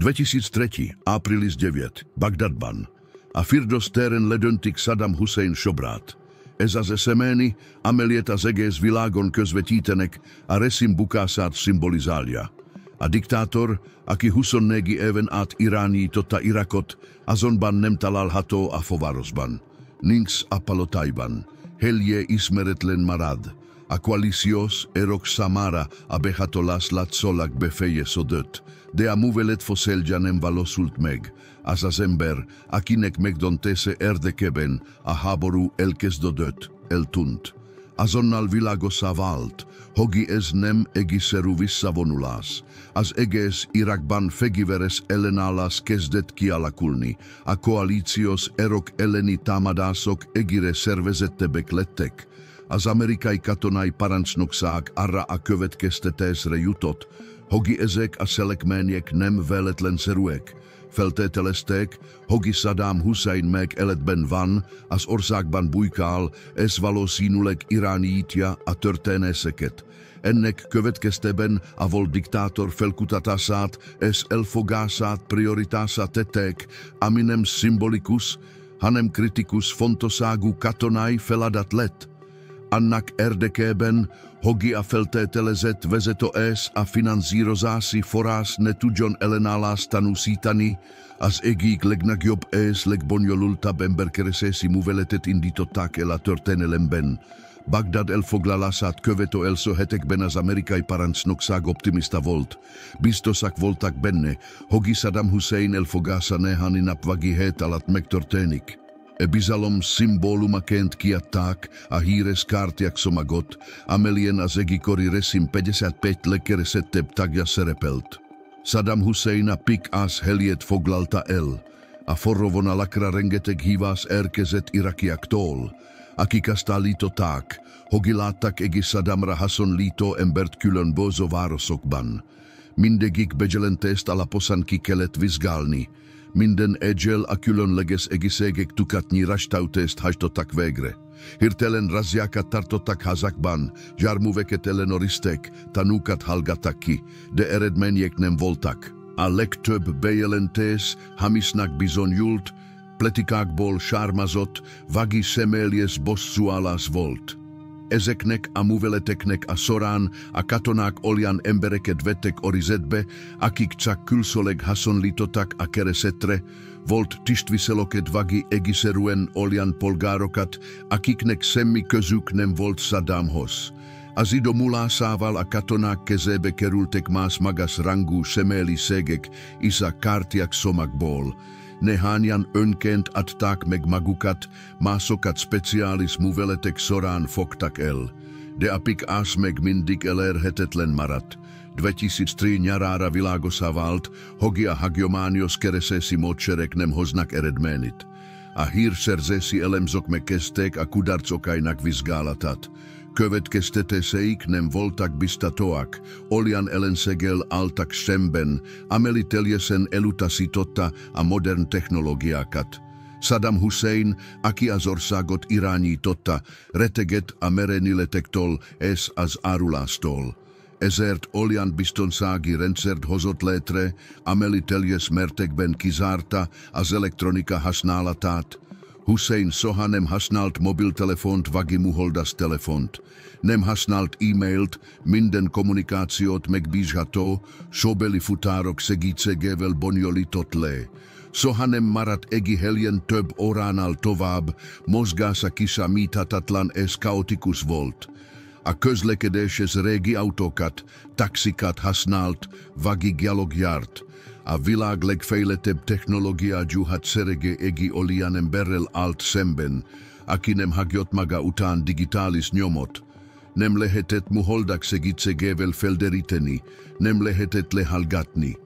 2003. április 9. Bagdadban. A Firdos teren ledöntik Saddam Hussein sobrát. Ez az esemény, amelyet az egész világon közvetítenek, a režim bukását szimbolizálja. A diktátor, aki 24 éven át irányította Irakot, azonban nem található a fővárosban. Nincs a palotaiban. Helye ismeretlen marad. A koalíciós erők számára a behatolás látszólag befejeződött, de a művelet foszélja nem valósult meg. Az ember, akinek megdöntese érdekében a háború elkezdődött, eltűnt. Azonnal világosá vált, hogy ez nem egészszerű visszavonulás. Az egész Irakban fegyveres ellenállás kezdett kialakulni. A koalíciós erők elleni támadások egyre szervezettebbek lettek. Az amerikai katonai parancsnokság arra a következtetésre jutott, hogy ezek a cselekmények nem véletlenszerűek. Feltételezték, hogy Saddam Hussein még életben van, az országban bujkál, ez valószínűleg irányítja a történéseket. Ennek következtében a volt diktátor felkutatását és elfogását prioritásá tették, ami nem szimbolikus, hanem kritikus fontosságú katonai feladat lett. Annak érdekében, hogy a feltételezett vezetős a finanszírozási forrás ne tudjon ellenállást tanúsítani, az egyik legnagyobb és legbonyolultabb emberkeresési műveletet indították el a történelemben. Bagdad elfoglalását követő első hetekben az amerikai parancsnokság optimista volt. Biztosak voltak benne, hogy Saddam Hussein elfogása néhány napvagi hét alatt megtörténik. E bizalom szimbólumaként kiadták a híres kártyákszomagot, amelyen az egykori režim 55 legkeresettebb tagja szerepelt. Saddam Hussein a pik-ász helyét foglalta el. A forró vonalakra rengeteg hívás érkezett irakiaktól, akik azt állították, hogy láttak egész Saddamra hasonlító embert különböző városokban. Mindegyik bejelentést alaposan ki kellett vizsgálni. Minden egyel a különleges egészségek tukatnyi rastautást hajtottak végre. Hirtelen razziákat tartottak hazakban, járműveket ellenőriztek, tanúkat hallgattak ki, de eredmények nem voltak. A legtöbb bejelentés hamisnak bizonyult, pletikákból sármazott, vagi személyes bosszúállás volt. Ezeknek a műveleteknek a során a katonák olyan embereket vettek orizetbe, akik csak külsőleg hasonlítottak a keresetre, volt tisztviselőket vagi egészszerűen olyan polgárokat, akiknek semmi közük nem volt Saddamhoz. Az idő múlásával a katonák kezébe kerültek más magas rangú személyiségek is a kártyákszomagból. Néhányan önként adták meg magukat, másokat speciális műveletek során fogtak el. De a pik-ász meg mindig elérhetetlen maradt. 2003 nyarára világosá vált, hogy a hagyományos keresési módszerek nem hoznak eredményt. A hírszerzési elemzők megkezdték a kudarcokainak vizsgálatát. Következtetéseik nem voltak biztatóak, olyan ellenséggel álltak szemben, amely teljesen elutasította a modern technológiákat. Saddam Hussein, aki az országot irányította, retegett a merényletektől és az árulástól. Ezért olyan biztonsági rendszert hozott létre, amely teljes mértékben kizárta az elektronika használatát. Hussein soha nem használt mobiltelefont vagi műholdas telefont. Nem használt e-mailt, minden kommunikációt megbízható, szóbeli futárok segítségével bonyolított le. Soha nem maradt egy helyen több óránál tovább, mozgása kiszámíthatatlan és kaotikus volt. A közlekedéses régi autókat, taxikat használt, vagi gyalogjárt. A világ legfejlettebb technológiájú hadserege egy olyan emberrel állt szemben, aki nem hagyott maga után digitális nyomot. Nem lehetett műholdak segítségével felderíteni, nem lehetett lehallgatni.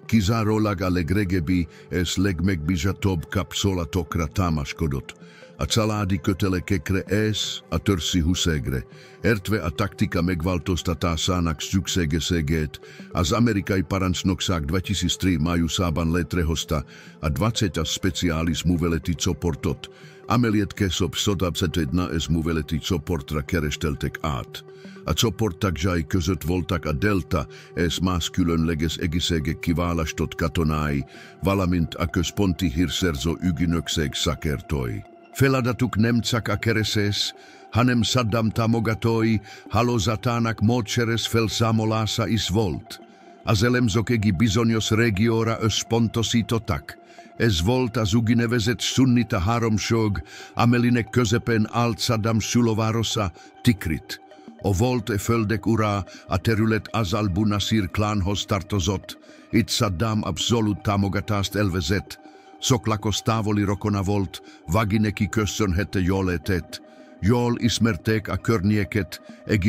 Kizárólag a legrégebbi és legmegbízhatóbb kapszulatokra támaszkodott. a családi kötelekekre ez a törszi huszegre. Ertve a taktika megváltoztatásának szükségességét az amerikai parancsnokság 2003 májusában létrehozta a 20 speciális műveleti csoportot, amelyet később 121 műveleti csoportra keresteltek át. A csoport tagjai között voltak a Delta és más különleges egészségek kiválasztott katonái, valamint a központi hírszerző ügynökség szakértői. Feladatuk nem csak a keresés, hanem Saddam támogatói hálózatának módszeres felszámolása is volt. Az elemzők bizonyos régióra összpontosítottak. Ez volt az úgynevezett szunnita háromság, amelynek közepén állt Saddam szülővárosa Tikrit. A volt földek ura a terület az al-Bunasir klánhoz tartozott, itt Saddam abszolút támogatást elvezett. Szoklakos távoli rokona volt, vagi neki köszönhette jólétét. Jól ismerték a környéket,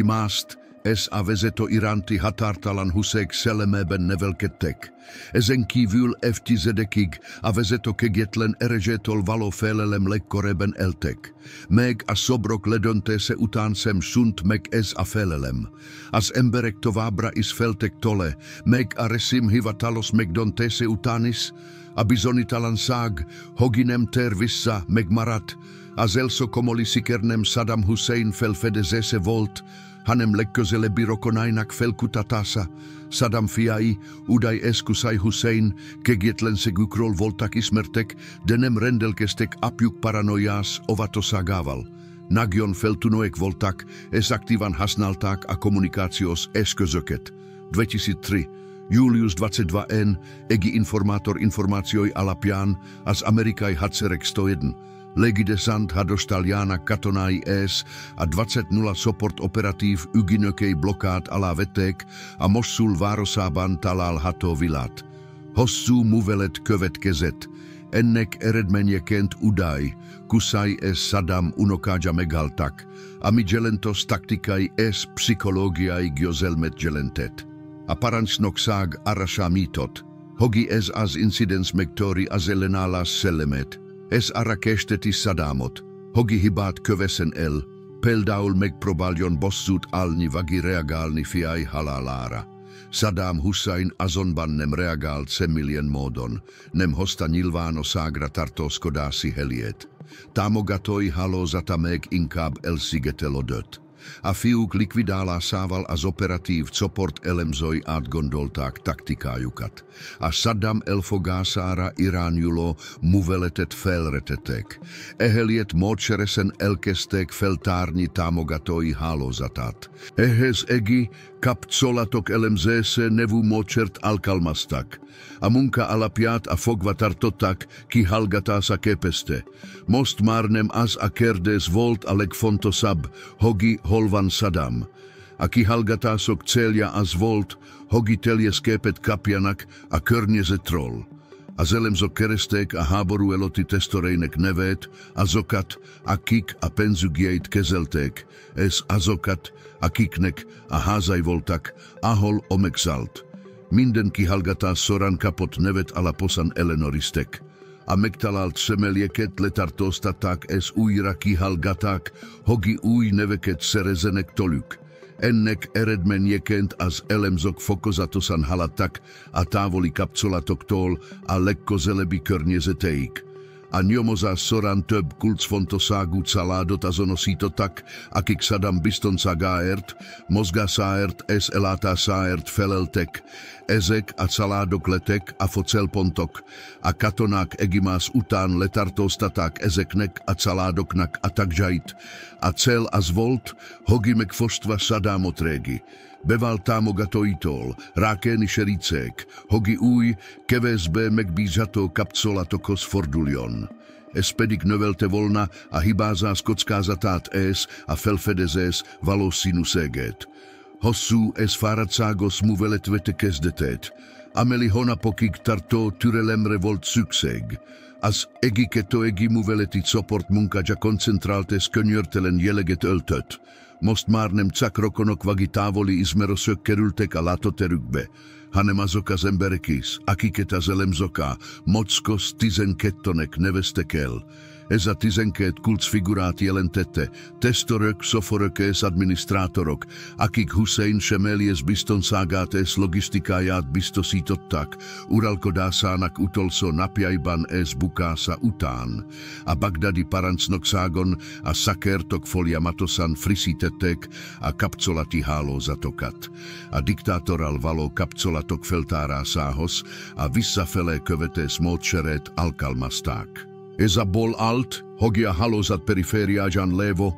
mást, ez a vezető iránti határtalan huszék szellemében nevelkedtek. Ezen kívül évtizedekig a vezetők egyetlen erezsétől való félelem legkorábban éltek. Meg a szobrok ledöntése után sem szűnt meg ez a félelem. Az emberek továbbra is féltek tőle, meg a rezsim hivatalos megdöntése után is, a bizonytalanság, hogy nem tér vissza, megmaradt, az első komolyi siker nem Saddam Hussein felfedezése volt, hanem legközelebbi rokonainak felkutatása. Saddam fiai, Uday és Qusay Hussein kegyetlenségükről voltak ismertek, de nem rendelkeztek apjuk paranoiás óvatosságával. Nagyon feltűnőek voltak, és aktívan használták a kommunikációs eszközöket. 2003. Július 22-en informátor információi alapján az amerikai hadsereg 101. Légidesant hadostaljának katonái és a 20.0 support operatív ügynökei blokkád alá vették a Mosul városában található vilát. Hosszú művelet következett. Ennek eredményeként Uday, Qusay és Saddam unokája meghaltak, ami jelentos taktikai és pszichológiai győzelmet jelentett. A parancsnokság arra számított, hogy ez az incidens megtöri az ellenállás szellemet. Ez arra készteti Saddamot, hogy hibát köveszen el, például megpróbáljon bosszút állni vagy reagálni fiai halálára. Saddam Hussein azonban nem reagált semmilyen módon, nem hozta nyilvánosságra tartózkodási helyét. Támogatói hálózata meg inkább elszigetelődött. A fiúk likvidálásával az operatív csoport elemzői átgondolták taktikájukat. A Saddam elfogására irányuló műveletet felretettek. Ehelyett módszeresen elkezdték feltárni támogatói hálózatát. Ehhez kapcsolatok elemzése nevű módszert alkalmaztak. A munka alapját a fogva tartottak kihallgatása képezte. Most már nem az a kérdés volt a legfontosabb, hogy hol van Saddam. A kihallgatások célja az volt, hogy teljesképet kapjanak a környezetről. Az elemzők keresték a háború előtti tesztoreinek nevét, azokat, akik a pénzügyeit kezelték, és azokat, akiknek a házai voltak, ahol megszállt. Minden kihallgatás során kapott nevet alaposan ellenőriztek. A megtalált személyeket letartóztatták és újra kihallgatták, hogy új neveket szerezzenek tőlük. Ennek eredményeként az elemzők fokozatosan haladtak a távoli kapcsolatoktól a legközelebbi környezeteik. A nyomozás során több kulcsfontosságú családot azonosítottak, akik Saddam biztonságáért, mozgásáért és ellátásáért feleltek. Ezek a családok lettek a focelpontok. A katonák egymás után letartóztatták ezeknek a családoknak a tagjait. A cél az volt, hogy megfosztva Saddamot régi, bevált támogatóitól, rákéni sericék, hogy új, kevésbé megbízható kapcsolatokhoz forduljon. Ez pedig növelte volna a hibázás kockázatát és a felfedezés valószínűségét. Hosszú és fáradtságos művelet vette kezdetét, amely hónapokig tartó türelemre volt szükség. Az egikettőegi műveleti csoport munkája koncentrált és könyörtelen jelleget öltött. Most már nem csak rokonok vagy távoli ismerősök kerültek a látóterükbe, hanem azok az emberek is, akiket az elemzők mockos 12-nek neveztek el. Esa tizenkeet kultsfiguraat jelentette, testorök, soforök es administrátorok, akik Hussein Shemelies biztonságát logisztikáját biztosítottak, uralkodásának utolsó napjaiban bukása után. A bagdadi parancsnokságon a szakértők folyamatosan frissítették a kapcsolati hálózatokat. A diktátorral való kapcsolatok feltárásához a visszafele követés módszert alkalmazták. Ez a bol alt, hogy a hálózat perifériáján lévő,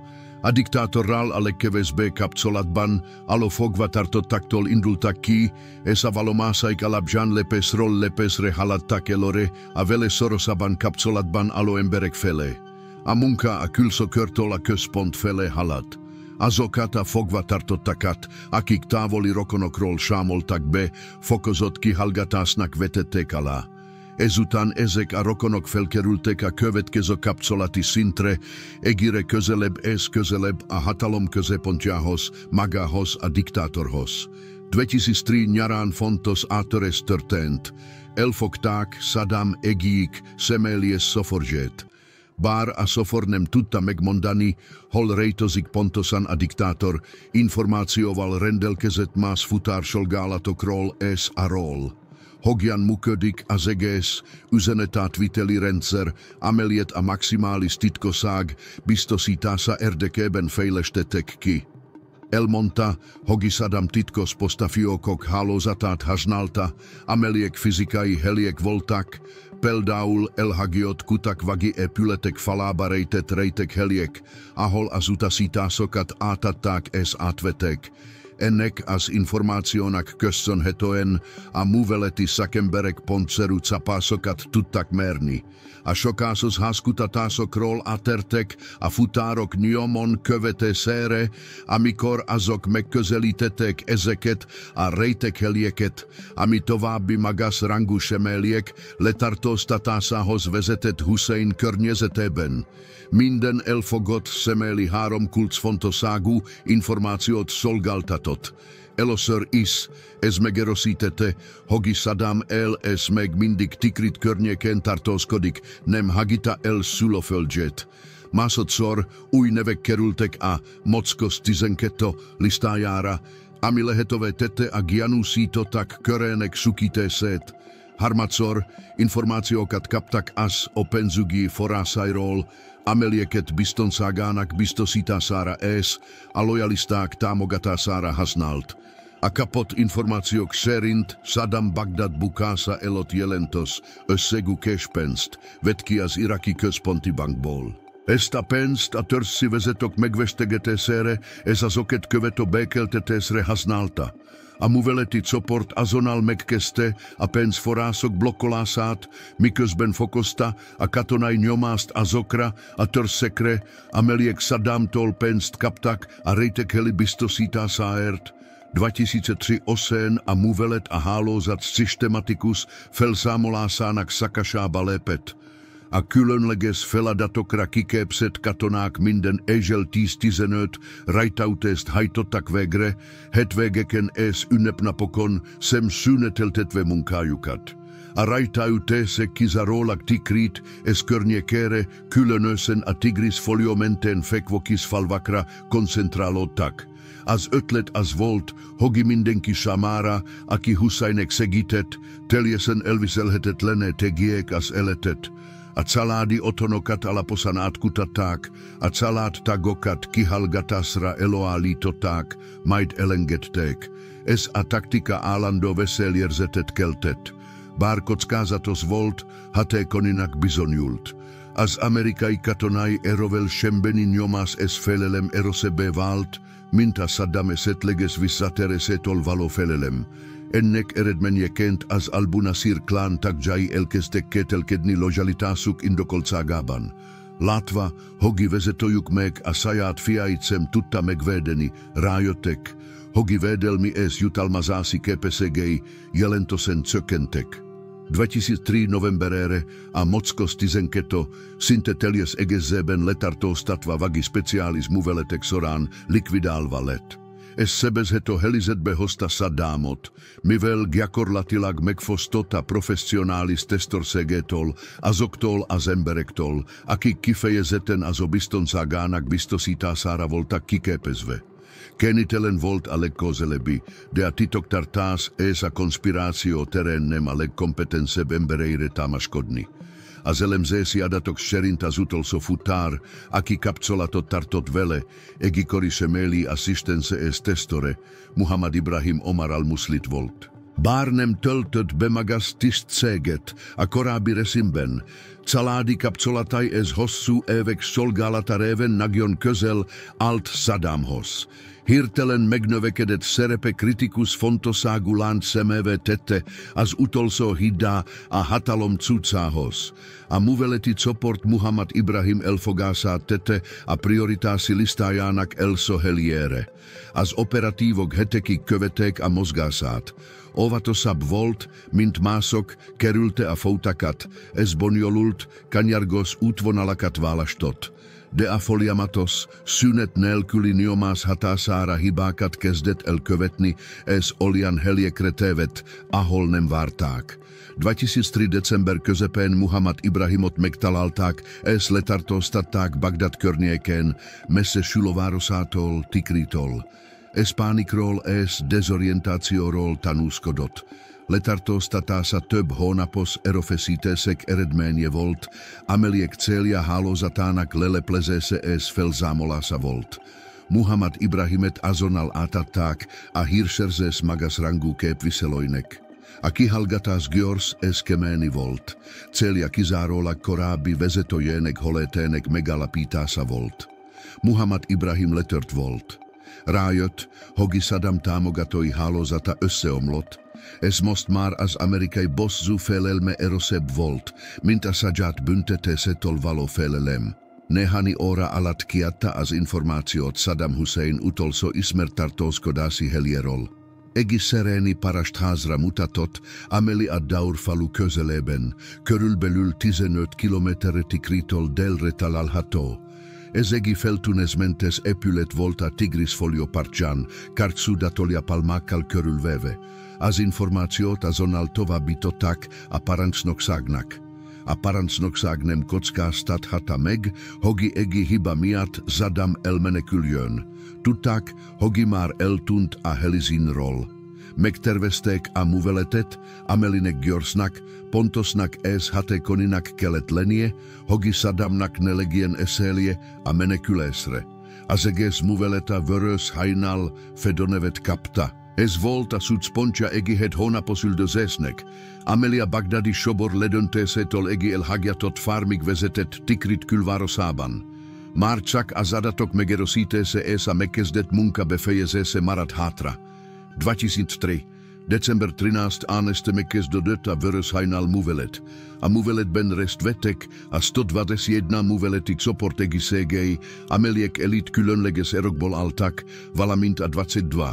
a diktátorral a legkevésbé kapcsolatban álló fogvatartottaktól indultak ki, és a valomásaik alapján lepesről lepesre haladtak előre a vele szorosabban kapcsolatban álló emberek felé. A munka a külszakörtől a központ felé haladt. Azokat a fogvatartottakat, akik távoli rokonokról számoltak be, fokozott kihallgatásnak vetették alá. Ezután ezek a rokonok felkerültek a következő kapcsolati szintre, egyre közelebb a hatalom középpontjához, magához a diktátorhoz. 2003 nyarán fontos áttörés történt. Elfogták Saddam egyik személyes szoforzsét. Bár a szofor nem tudta megmondani, hol rejtőzik pontosan a diktátor, információval rendelkezett más futárszolgálatokról és arról. Hogyan működik az egész üzenetátviteli rendszer, amelyet a maximális titkosság biztosítása érdekében fejlesztettek ki. Elmondta, hogy Saddam titkos postafiókok hálózatát használta, amelyek fizikai heliek voltak, például elhagyott kutakvagi épületek falába rejtett rejtekhelyek, ahol az utasításokat átadták és átvették. Ennek az információnak köszönhetően a műveleti szakemberek pontszerű csapásokat tudtak mérni. A sokásos házkutatásokról átértek a futárok nyomon követésére, amikor azok megközelítették ezeket a rejtekhelyeket, ami további magas rangú semélyek letartóztatásához vezetett Hussein környezetében. Minden elfogott személy 3 kulcsfontosságú információt szolgáltatott. Először is ez megerősítette, hogy Saddam és még mindig Tikrit környéken tartózkodik, nem hagyta el szülőföldjét. Másodszor új nevek kerültek a Mockos 12 listájára, ami lehetővé tette a gyanúsítottak körének szűkítését. Harmadszor információkat kaptak az a pénzügyi forrásairól, amelyeket biztonságának biztosítására és a lojalisták támogatására használt. A kapott információk szerint Saddam Bagdad bukása előtt jelentős összegű készpénzt vett ki az iraki központi bankból. Ezt a pénzt a törzsi vezetők megvesztegetésére és azokat követő békéltetésre használta. A műveleti csoport azonnal megkezdte a pénzforrások blokkolását, miközben fokozta a katonai nyomást azokra a törzsekre, amelyek Saddamtól pénzt kaptak a rejtekhely biztosításáért. 2003 osén a művelet a hálózat szisztematikus felszámolásának szakasába lépett. A különleges feladatokra kiképzett katonák minden éjjel 10-15 rajtautést hajtottak végre, hétvégeken és ünnepnapokon sem szüneteltetve munkájukat. A rajtautések kizárólag Tikrit és környékére, különösen a Tigris folyó mentén fekvő kis falvakra koncentrálódtak. Az ötlet az volt, hogy mindenki számára, aki Husseinek segített, teljesen elviselhetetlené tegyék az életet. A családi otthonokat alaposan átkutatták, a családtagokat kihallgatásra előállították, majd elengedték. Ez a taktika állandó veszélyérzetet keltett. Bár kockázatos volt, hatékonyinak bizonyult. Az amerikai katonai erővel sembeni nyomás és félelem erősebbé vált, mint a Saddam esetleges visszatérésétől való félelem. Ennek eredményeként az Al-Bunasir klán tagjai elkezdtek kételkedni lojalitásuk indokoltságában. Látva, hogy vezetőjük meg a saját fiait sem tudta megvédeni, rájöttek, hogy védelmi és jutalmazási képességei jelentősen csökkentek. 2003 novemberére a Mockos 12 szinte teljes egészében letartóztatva vagi speciális műveletek során likvidálva lett. es sebes heto helizetbe hosta Saddamot, mivel gyakorlatilag megfostota professionalis testor segetol, azoktol a zemberektol, aki kifeje zeten azobiston saganak bistosita sara volta kikepezve. Kenitelen volt ale kozelebi, dea titok tartas esa konspiratio terennem ale kompetence embereire tamaškodni. A zelemzesi adatok šerinta zutol so futar, aki kapcolato tartot vele, egi korisemeli assistence es testore, Muhammad Ibrahim Omar al-Muslit volt. Barnem töltöt bemagas tist seget, a korabi resimben, Caládi kapcsolatai ez hosszú évek szolgálatareven nagyon közel alt Saddamhoz. Hirtelen megnövekedett szerepe kritikus fontosságú láncszemévé tette az utolsó hídá a hatalom cuccához. A műveleti csoport Muhammad Ibrahim elfogását tette a prioritási listájának első helyére. Az operatívok hetekig követték a mozgását. Óvatosabb volt, mint mások, kerülte a foutakat, ez bonyolult, kanyargos útvonalakat választott. De a folyamatos, szünet nélküli nyomás hatására hibákat kezdett elkövetni, ez olyan helyekre tévedt, ahol nem várták. 2003. december közepén Muhammad Ibrahimot megtalálták, és letartóztatták Bagdad környékén, messze Sülovárosától, Tikritól. Ez pánikról és dezorientációról tanúskodott. Letartóztatása több hónapos erőfeszítések eredménye volt, amelyek célja hálózatának leleplezése és felszámolása volt. Muhammad Ibrahimet azonnal átadták a hírszerzés magas rangú képviselőnek. A kihallgatás gyors és kemény volt. Célja kizárólag korábbi vezetőjének holétének megalapítása volt. Muhammad Ibrahim letört volt. Rájött, hogy Saddam támogatói hálózata összeomlott, ez most már az amerikai bosszú félelme erősebb volt, mint a Sajjad büntetésétől való félelem. Néhány óra alatt kiadta az információt Saddam Hussein utolsó ismert tartózkodási helyéről. Egi szerény parastházra mutatott, amely a Daur falu közelében, körülbelül 15 kilométerre Tikritól délre található. Ez egi feltűnésmentes épület volt a Tigrisfolio partján, karcsúdatolja palmákkal körülvéve. Az információt azonnal továbbították a parancsnokságnak. A parancsnokság nem kockáztathatta meg, hogy egi hiba miatt Saddam elmeneküljön. Tudták, hogy már eltűnt a helizinról. Megtervezték a műveletet, amelynek gyorsnak, pontosnak és hatékonynak kellett lennie, hogy Saddamnak ne legyen esélye a menekülésre. Az egész műveleta vörös hajnal fedonevet kapta. Ez volt a súlypontja egi het hónapos üldözésnek, amely a bagdadi sobor ledöntésétől egi elhagyatott farmig vezetett Tikrit külvárosában. Már csak az adatok megerősítése és a megkezdett munka befejezése maradt hátra. 2003. december 13. este megkezdődött a vörös hajnal művelet. A műveletben részt vettek a 121 műveleti csoport egészségei, amelyek elit különleges erőkból álltak, valamint a 22.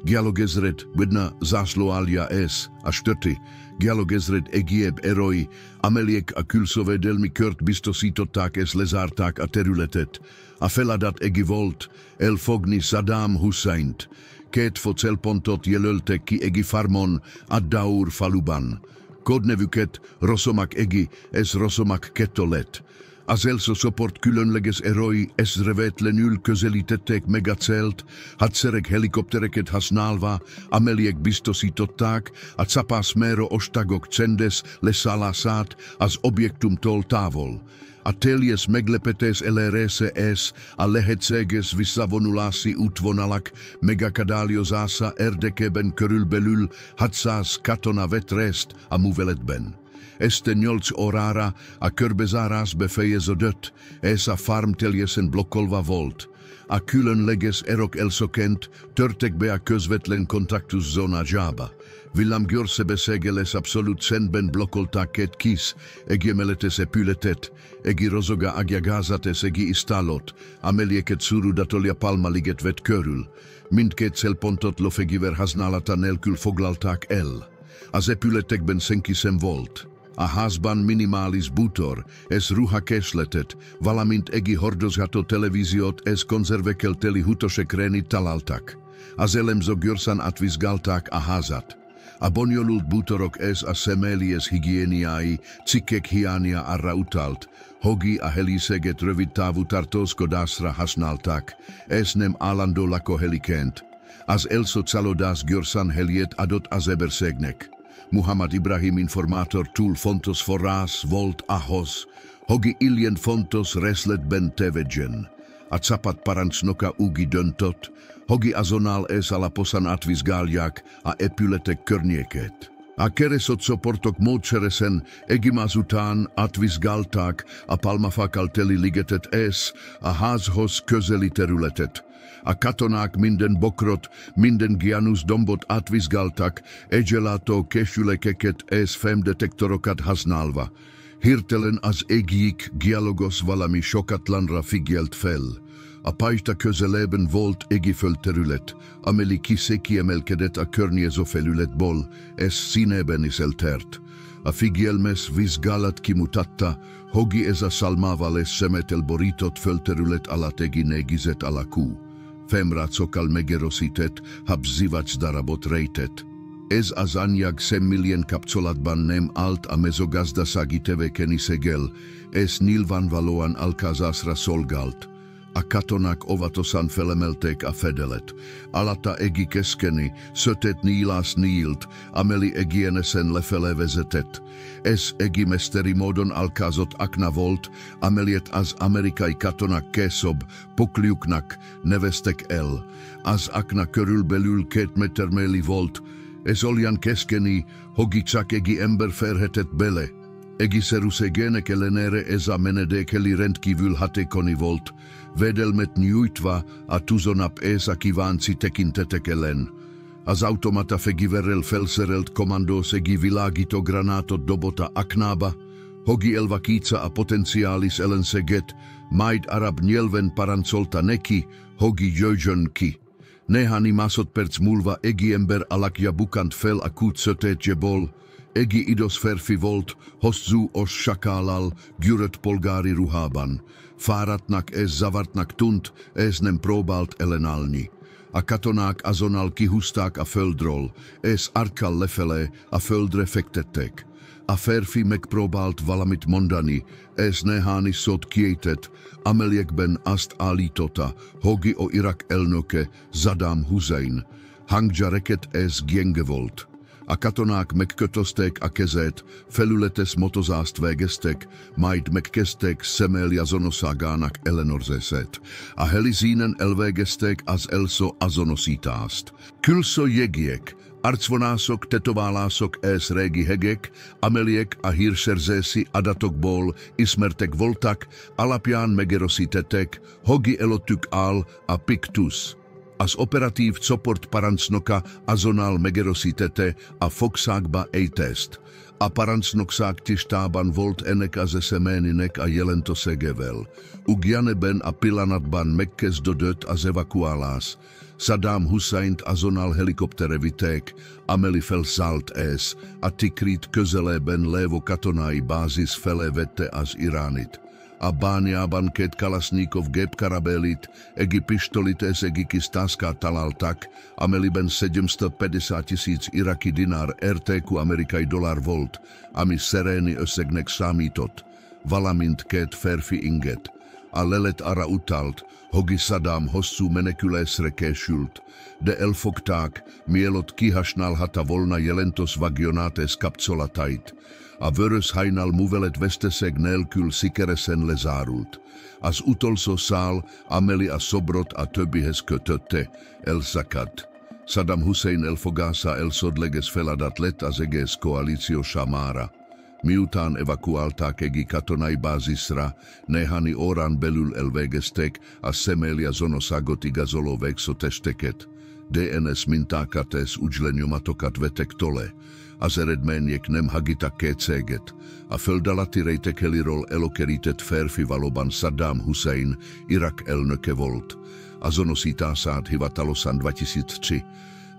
Gyalogezred vedna zászlóalja és a 4. gyalogezred egyéb erői, amelyek a külszövedelmi kört biztosították és lezárták a területet. A feladat egi volt elfogni Saddam Husseint. Két focelpontot jelöltek ki egi farmon a Daur faluban. Kódnevüket Rosomak egi és Rosomak 2 lett. Az első csoport különleges erői észrevétlenül közelítették meg a célt, hadsereg helikoptereket használva, amelyek biztosították a csapásmérő ostagok csendes leszállását az objektumtól távol. A teljes meglepetés elérésé és a lehetséges visszavonulási útvonalak megakadályozása érdekében körülbelül 600 katona vett részt a műveletben. Este 8 órára a körbezárás befejeződött, és a farm teljesen blokkolva volt. A különleges erők elsőként törtek be a közvetlen kontaktuszónájába. Villámgőrsebességeles abszolút csendben blokkolták két kis, egyemeletes épületet, egi rozoga agyagázat és egi istálót, amelyeket Surudatolja Palmaliget vett körül. Mindkét célpontot lófegyver használata nélkül foglalták el. Az épületekben senki sem volt. A házban minimális bútor és ruhakészletet, valamint egi hordozható televíziót és konzervekkel teli hútosekrénit találtak. Azelemzo Gyrsan atvisgaltak a hazat. Abonjolult bútorok es a semelies hygieniai, cikek hiania a rautalt, hogi a heliseget rövidtávu tartózkodásra használtak, es nem állandó lakóhelyként. Az elso calodas Gyrsan heliet adott az eberszegnek. Muhammad Ibrahim informátor túl fontos forrás volt ahhoz, hogi ilyen fontos resletben tevedjen. A capat parancsnoka ugi döntott, hogi azonnal es alaposan átvizsgálják a épületek környékét. A keresott csoportok módszeresen egymás után átvizsgálták a Palmafakal teli ligetet es a házhoz közeli területet. A katonák minden bokrot, minden Gianus dombot átvizsgáltak, egyelátó kesülekeket es femdetektorokat használva. Hirtelen az egyik gyalogos valami sokatlanra figyelt fel. A pajta közelében volt egy földterület, amely kiemelkedett a környező felületból, ez színében is eltért. A figyelmes vizsgálat kimutatta, hogi ez a szalmával és szemetel borított földterület alatt egy negizett alakú. Femrácokkal megerősített, habzivacs darabot rejtett. Ez az anyag szemmilyen kapcsolatban nem állt a mezőgazdasági tevékenységgel, ez nyilvánvalóan alkalmazásra szolgált. A katonák óvatosan felemelték a fedelet. Alatta egy keskeny, sötét nyílás nyílt, amely egyenesen lefele vezetett. Ez egy mesteri módon alkalmazott akna volt, amelyet az amerikai katonák később pokljuknak neveztek el. Az akna körülbelül 2 méter mély volt. Ez olyan keskeny, hogi csak egy ember férhetett bele. Egyszerűségének ellenére ez a menedékeli rendkívül hatékony volt, védelmet nyújtva a tuzonap észak kívánci tekintetek ellen. Az automata fegyverrel felszerelt kommandós egy világító granátot dobott a aknába, hogi elvakítsa a potenciális ellenséget, majd arab nyelven parancolta neki, hogi jöjjön ki. Néhány másodperc múlva egy ember alakja bukant fel a kút sötétjéból. Egy idos férfi volt, hosszú os sakállal, gyűrött polgári ruhában. Fáradtnak és zavartnak tűnt, és nem próbált ellenállni. A katonák azonnal kihúzták a földről, és arccal lefele a földre fektettek. A férfi megpróbált valamit mondani, és néhány szót kiejtett, amelyekben azt állította, hogi o Irak elnöke Saddam Hussein. Hangja reket és gyenge volt. A katonák megkötözték a kezét, felületes motozást végeztek, majd megkezdték szemelni azonosságának ellenőrzését. A helizínen elvégezték az elszó azonosítást. Külső jegyek, arcvonások, tetoválások és régi hegek, amelyek a hírszerzési adatokból ismertek voltak, alapján megerősítették, hogi előttük áll a Pictus. Az operatív csoport parancsnoka azonnal megerősítette a fogságba egy teszt. A parancsnokság tisztában volt ennek az eseménynek a jelentőségével. Ugyanebben a pillanatban megkezdődött az evakuálás. Saddam Husseint azonnal helikoptere vitték, amely felszállt és a Tikrit közelében lévő katonai bázis felé vette az Iránit. A bányában 2 Kalashnikov gépkarabelit, egy pistolit és egy kis táskát találtak, amelyben 750 000 iraki dinár értékű amerikai dollár volt, ami szerény összegnek számított, valamint 2 férfi inget. A lelet arra utalt, hogi Saddam hosszú menekülésre készült, de elfogták, mielőtt kihasználhatta volna jelentős vagyonát és kapcsolatait. A vörös hajnal művelet veszteség nélkül sikeresen lezárult. Az utolsó szál, amely a szobrot a többihez kötötte, elszakadt. Saddam Hussein elfogása elsődleges feladat lett az egész koalíció számára. Miután evakuálták egy katonai bázisra, néhány órán belül elvégezték a személy azonosságot igazoló végzőtesteket. DNS mintákat és ügylenyomatokat vettek tole. Az eredmények nem hagytak kétséget. A föld alatti rejtekheliről előkerített férfi valóban Saddam Hussein, Irak elnöke volt. Azonosítását hivatalosan 2003.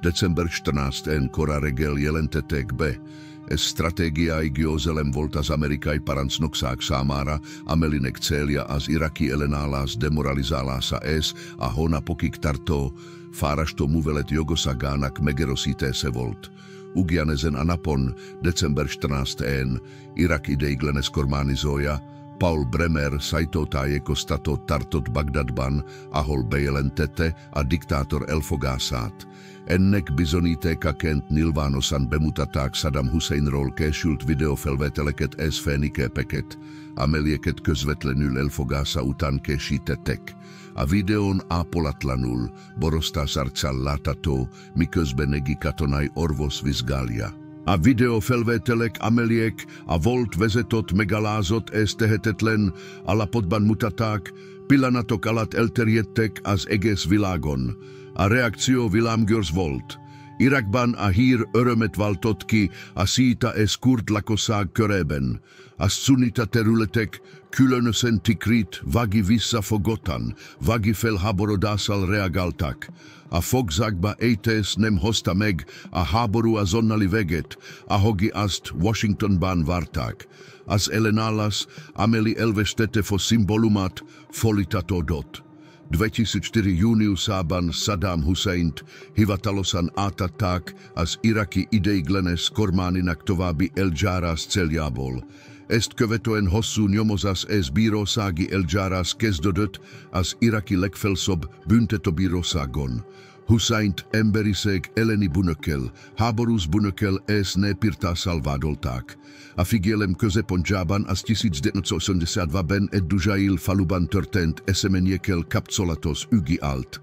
December 14-én kora reggel jelentették be. Ez stratégiai győzelem volt az amerikai parancsnokság számára, amelynek célja az iraki ellenállás demoralizálása és a hónapokig tartó Fárasto muvelet jogosagának megerosítése volt. Ugyanezen a napon, december 14-én, Irak ideiglenes kormányzója, Paul Bremer sajtótájékoztatót tartott Bagdadban, ahol bejelentette a diktátor elfogását. Ennek bizonyítékaként nyilvánosan bemutatták Saddam Husseinról készült videófelvételeket és fényképeket, amelyeket közvetlenül elfogása után készítettek. A videón ápolatlanul, borostás arccal látható, miközben egy katonai orvos vizsgálja. A videófelvételek, amelyek a volt vezetőt megalázott és tehetetlen állapotban mutatták, pillanatok alatt elterjedtek az egész világon. A reakció villámgyors volt. Irakban a hír örömet váltott ki a szíta és kurd lakosság körében. A szunita területek, különösen Tikrit, vagi visszafogottan, vagi felháborodással reagáltak. A fogságba ejtés nem hozta meg a háború azonnali véget, ahogy azt Washingtonban várták. Az ellenállás, amely elvesztette szimbólumát, folytatódott. 2004 júniusában Saddam Husseint hivatalosan átadták az iraki ideiglenes kormánynak további elzárás céljából. Ezt követően hosszú nyomozás és bírósági eljárás kezdődött az iraki legfelsőbb büntetőbíróságon. Husseint emberiség elleni bűnökkel, háborús bűnökkel és népirtással vádolták. A figyelem középpontjában az 1982-ben Eddujail faluban történt eseményekkel kapcsolatos ügy állt.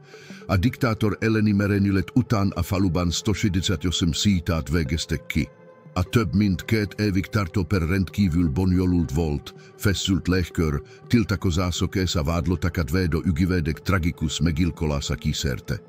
A diktátor elleni merénylet után a faluban 168 szítát végeztek ki. A több mint 2 évig tartó per rendkívül bonyolult volt, feszült légkör, tiltakozások és a vádlottakat védő ügyvédek tragikus meggyilkolása kísérte.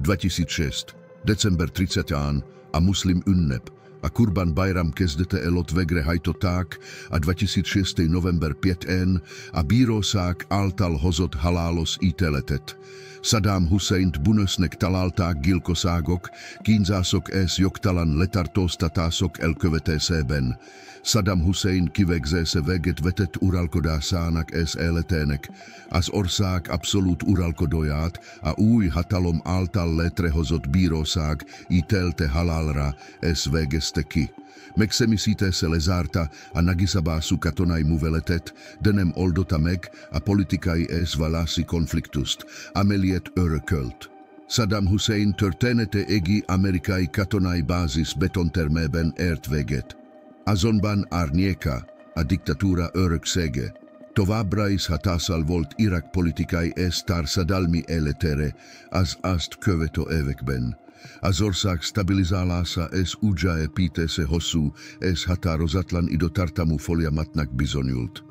2006. december 30-án a muszlim ünnep, a Kurban Bajram kezdete előtt végrehajtották, a 2006. november 5-én a bíróság által hozott halálos ítéletet. Saddam Husseint bűnösnek találták gyilkosságok, kínzások és jogtalan letartóztatások elkövetésében. Saddam Hussein kivégzése véget vetett uralkodásának és életének. Az ország abszolút uralkodóját a új hatalom által létrehozott bíróság ítélte halálra és végezte ki. Megszemisítése lezárta a nagyszabású katonai műveletet, de nem oldotta meg a politikai és vallási konfliktust, amelyet örökölt. Saddam Hussein története egy amerikai katonai bázis betontermében ért véget. Azonban árnyéka, a diktatúra öröksége, továbbra is hatással volt Irak politikai és társadalmi életére az azt követő években. Az ország stabilizálása és újjáépítése hosszú és határozatlan időtartamú folyamatnak bizonyult.